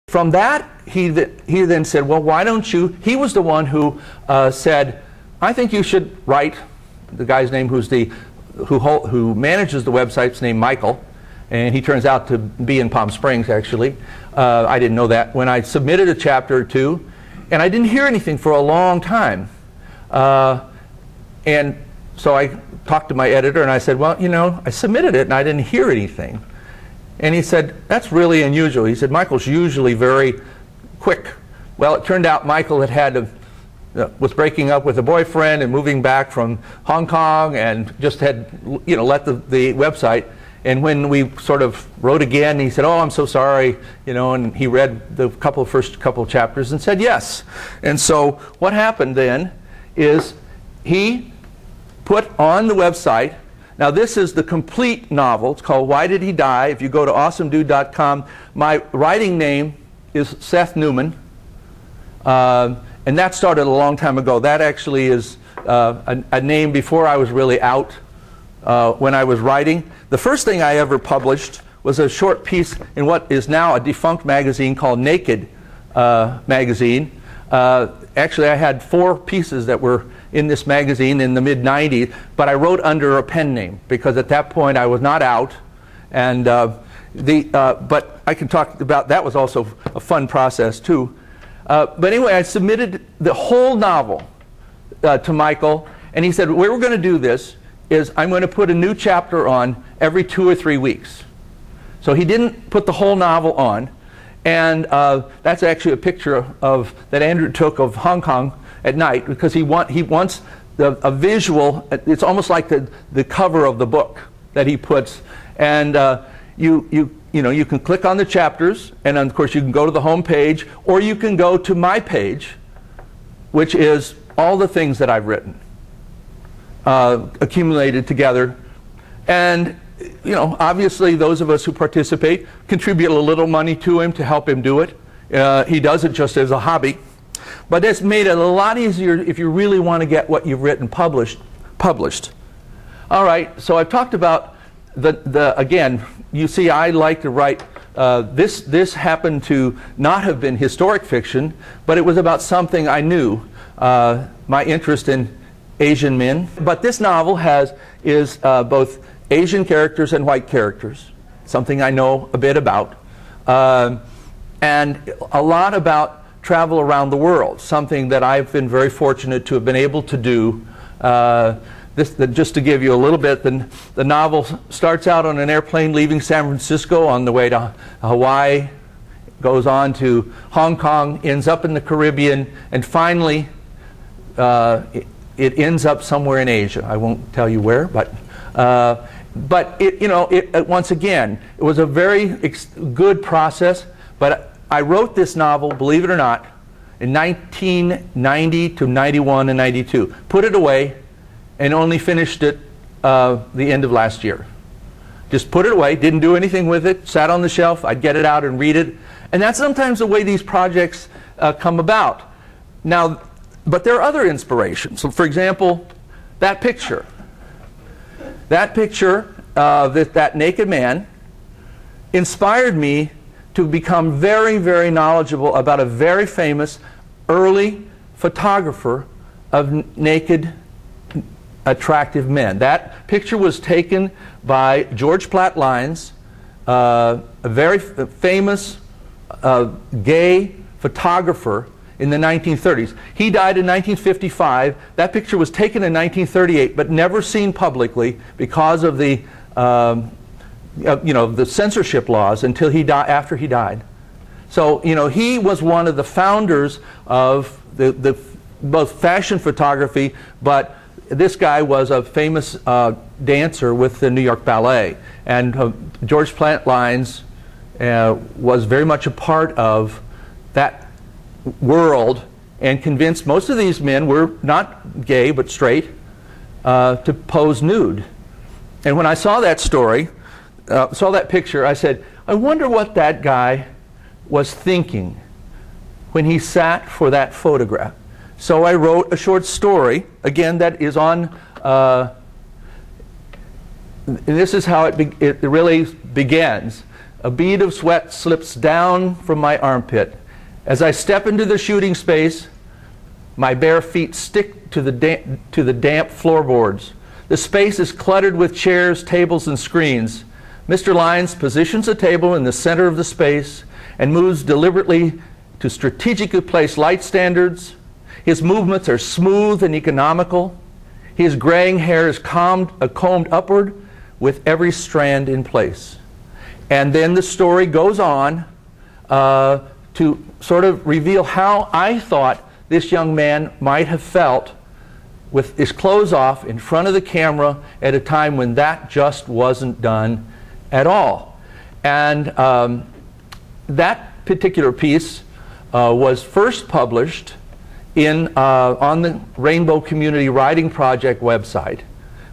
From that, he then said, well, why don't you, he was the one who said, I think you should write, the guy's name who manages the website's named Michael, and he turns out to be in Palm Springs, actually. I didn't know that. When I submitted a chapter or two, and I didn't hear anything for a long time. And so I talked to my editor, and I said, well, you know, I submitted it, and I didn't hear anything. And he said, that's really unusual. He said, Michael's usually very quick. Well, it turned out Michael was breaking up with a boyfriend and moving back from Hong Kong, and just had, you know, let the website. And when we sort of wrote again, he said, oh, I'm so sorry, you know, and he read the first couple chapters and said yes. And so what happened then is he put on the website, now this is the complete novel. It's called Why Did He Die? If you go to awesomedude.com, my writing name is Seth Newman. And that started a long time ago. That actually is a name before I was really out when I was writing. The first thing I ever published was a short piece in what is now a defunct magazine called Naked magazine. Actually, I had 4 pieces that were in this magazine in the mid-90s, but I wrote under a pen name because at that point I was not out. And but I can talk about that. Was also a fun process too. But anyway, I submitted the whole novel to Michael, and he said, the way we're going to do this is I'm going to put a new chapter on every 2 or 3 weeks. So he didn't put the whole novel on, and that's actually a picture that Andrew took of Hong Kong at night, because he wants a visual. It's almost like the cover of the book that he puts, and you can click on the chapters, and of course you can go to the home page, or you can go to my page, which is all the things that I've written accumulated together. And you know, obviously those of us who participate contribute a little money to him to help him do it. He does it just as a hobby, but it's made it a lot easier if you really want to get what you've written published. All right, so I've talked about again, you see, I like to write. This happened to not have been historic fiction, but it was about something I knew, my interest in Asian men. But this novel is both Asian characters and white characters, something I know a bit about, and a lot about travel around the world, something that I've been very fortunate to have been able to do. Just to give you a little bit, the novel starts out on an airplane leaving San Francisco on the way to Hawaii, goes on to Hong Kong, ends up in the Caribbean, and finally it ends up somewhere in Asia. I won't tell you where, but once again, it was a very good process. But I wrote this novel, believe it or not, in 1990 to 91 and 92. Put it away, and only finished it the end of last year. Just put it away, didn't do anything with it, sat on the shelf. I'd get it out and read it. And that's sometimes the way these projects come about. Now, but there are other inspirations. So, for example, that picture. That picture of that naked man inspired me to become very, very knowledgeable about a very famous early photographer of naked, attractive men. That picture was taken by George Platt Lyons, a very famous gay photographer in the 1930s. He died in 1955. That picture was taken in 1938, but never seen publicly because of the the censorship laws until after he died. So he was one of the founders of both fashion photography, but this guy was a famous dancer with the New York Ballet, and George Platt Lyons was very much a part of that world, and convinced most of these men were not gay but straight to pose nude. And when I saw that story, saw that picture, I said, I wonder what that guy was thinking when he sat for that photograph. So I wrote a short story, again, that is on, and this is how it really begins. A bead of sweat slips down from my armpit. As I step into the shooting space, my bare feet stick to the damp floorboards. The space is cluttered with chairs, tables, and screens. Mr. Lyons positions a table in the center of the space and moves deliberately to strategically place light standards. His movements are smooth and economical. His graying hair is combed upward with every strand in place. And then the story goes on to sort of reveal how I thought this young man might have felt with his clothes off in front of the camera at a time when that just wasn't done at all. And that particular piece was first published on the Rainbow Community Writing Project website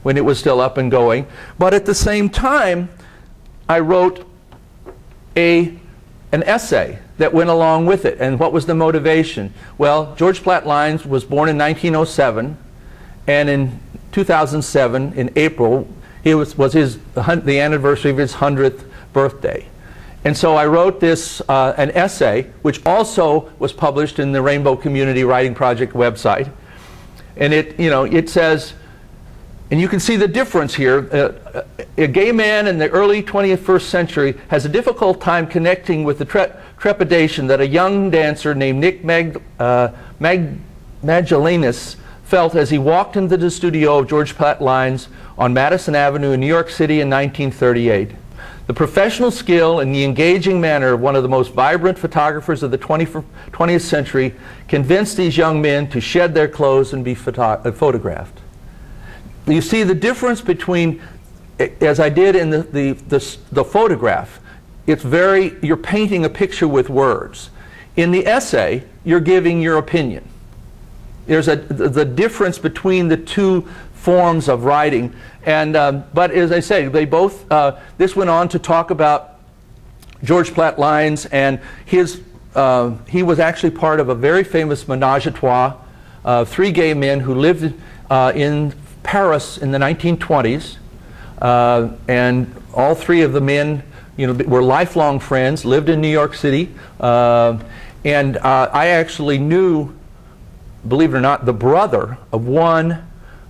when it was still up and going. But at the same time, I wrote an essay that went along with it. And what was the motivation? Well, George Platt Lyons was born in 1907, and in 2007, in April, it was the anniversary of his 100th birthday. And so I wrote this, an essay, which also was published in the Rainbow Community Writing Project website. And it says, and you can see the difference here. A gay man in the early 21st century has a difficult time connecting with the trepidation that a young dancer named Nick Magellanis felt as he walked into the studio of George Platt Lyons on Madison Avenue in New York City in 1938. The professional skill and the engaging manner of one of the most vibrant photographers of the 20th century convinced these young men to shed their clothes and be photographed. You see the difference between, as I did in the photograph, you're painting a picture with words. In the essay, you're giving your opinion. There's the difference between the two forms of writing. And but as I say, they both, this went on to talk about George Platt Lyons, and he was actually part of a very famous menage a trois, three gay men who lived in Paris in the 1920s, and all three of the men, were lifelong friends, lived in New York City, and I actually knew, believe it or not, the brother of one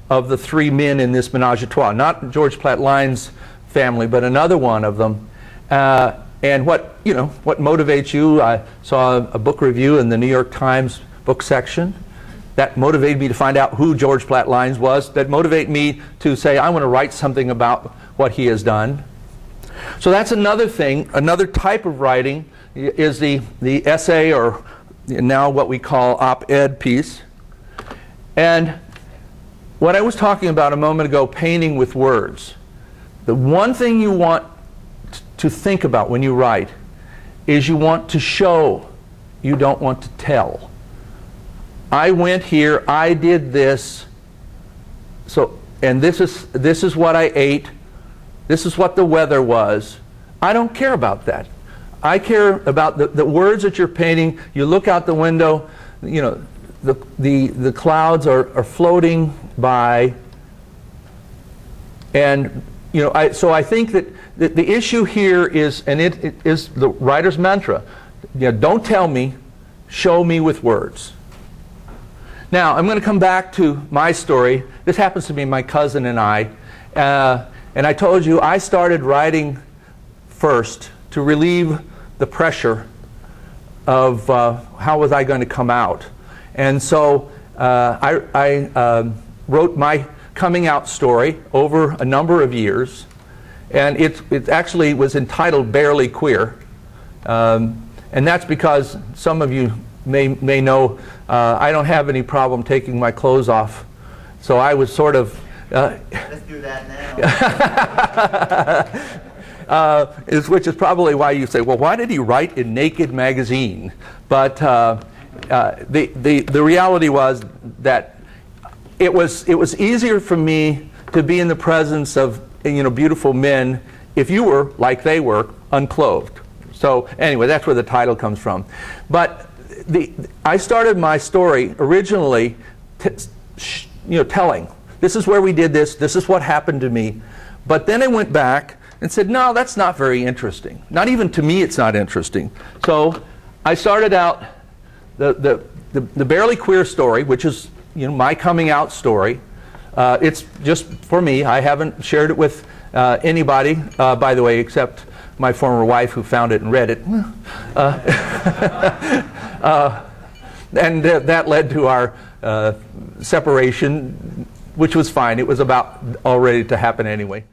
of the three men in this menage a trois, not George Platt Lyons' family, but another one of them. And what motivates you? I saw a book review in the New York Times book section. That motivated me to find out who George Platt Lyons was. That motivated me to say, I want to write something about what he has done. So that's another thing. Another type of writing is the essay, or now what we call op-ed piece. And what I was talking about a moment ago, painting with words. The one thing you want to think about when you write is you want to show, you don't want to tell. I went here, I did this, and this is what I ate, this is what the weather was. I don't care about that. I care about the words that you're painting. You look out the window, the clouds are floating by, and so I think that the issue here is, and it is the writer's mantra, don't tell me, show me with words. Now, I'm going to come back to my story. This happens to be my cousin and I. And I told you I started writing first to relieve the pressure of how was I going to come out. And so I wrote my coming out story over a number of years. And it actually was entitled Barely Queer. And that's because some of you may know I don't have any problem taking my clothes off. So I was sort of... Let's do that now. Which is probably why you say, well, why did he write in Naked magazine? But the reality was that it was easier for me to be in the presence of beautiful men if you were, like they were, unclothed. So anyway, that's where the title comes from. But I started my story originally telling, this is where we did this, this is what happened to me. But then I went back and said, no, that's not very interesting. Not even to me it's not interesting. So I started out the Barely Queer story, which is my coming out story. It's just for me. I haven't shared it with anybody, by the way, except my former wife who found it and read it. And that led to our separation, which was fine. It was about all ready to happen anyway.